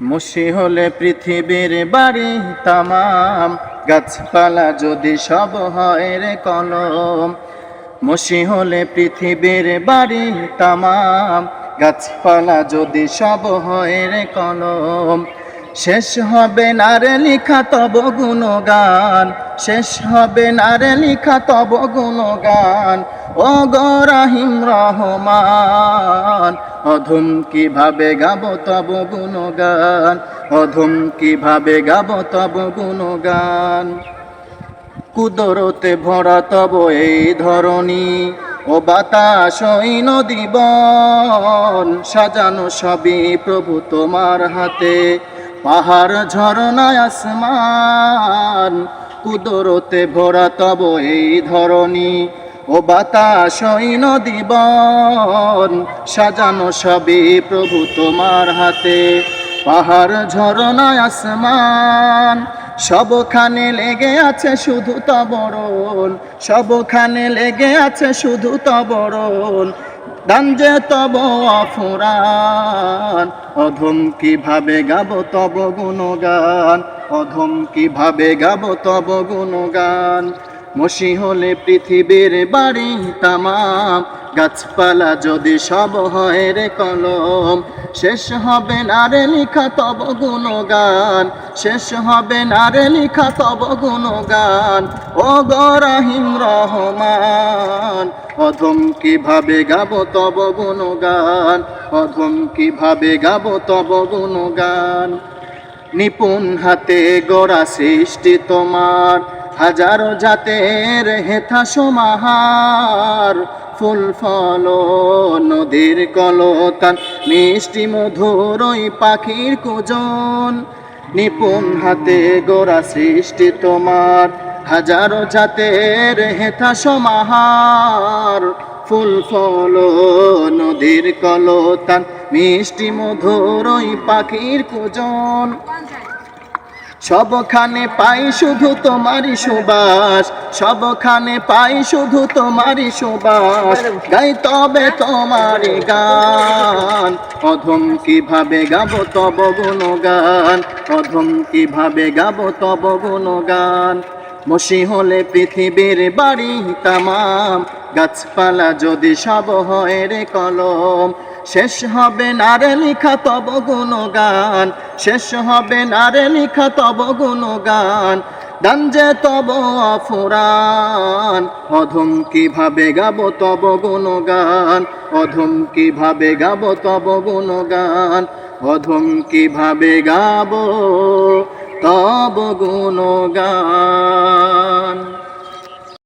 মুশি হলে পৃথিবীর বাড়ি তামাম, গাছপালা যদি সব হয় রে কলম। মুশি হলে পৃথিবীর বাড়ি তামাম, গাছপালা যদি সব হয় রে কলম। শেষ হবে না রে লিখা তব গুণগান, শেষ হবে না রে লিখা তব গুণগান। ও গো রাহিম রহমান, অধম কিভাবে গাবো তব গুণগান, অধম কিভাবে গাবো তব গুণগান। কুদরতে ভরা তব এই ধরণী, ও বাতাস ওই নদী বন, সাজানো সবই প্রভু তোমার হাতে, পাহাড় ঝরনা আসমান। কুদরতে ভরা তব এই ধরণী, ও বাতাস ওই নদী বন, সাজানো সবই প্রভু তোমার হাতে, পাহাড় ঝরনা আসমান। সবখানে লেগে আছে শুধু তবরণ, সবখানে লেগে আছে শুধু তবরণ। দান যে তব অফুরান, অধম কিভাবে গাবো তব গুণগান, অধম কিভাবে গাবো তব গুণগান। মুশি হলে পৃথিবীর বাড়ি তামাম, গাছপালা যদি সব হয় রে কলম। শেষ হবে না রে লিখা তব গুণগান, শেষ হবে না রে লিখা তব গুণগান। ও গো রাহিম রহমান, অধম কিভাবে গাবো তব গুণগান, অধম কিভাবে গাবো তব গুণগান। নিপুণ হাতে গড়া সৃষ্টি তোমার, হাজারো জাতের হেথা সমাহার। ফুল ফল নদীর কলতান, মিষ্টি মধুর ওই পাখির কুজন। নিপুণ হাতে গড়া সৃষ্টি তোমার, হাজারো জাতের হেথা সমাহার। ফুল ফল নদীর কলতান, মিষ্টি মধুর ওই পাখির কুজন। সবখানে পাই শুধু তোমারই সুবাস, সবখানে পাই শুধু তোমারই সুবাস। গাই তবে তোমারই গান, অধম কিভাবে গাবো তব গুণগান, অধম কিভাবে গাবো তব গুণগান। মুশি হলে পৃথিবীর বাড়ি তামাম, গাছপালা যদি সব হয় রে কলম। শেষ হবে না রে লিখা তব গুণগান, শেষ হবে না রে লিখা তব গুণগান। দান যে তব অফুরান, অধম কিভাবে গাবো তব গুণগান, অধম কিভাবে গাবো তব গুণগান, অধম কিভাবে গাবো তব গুণগান।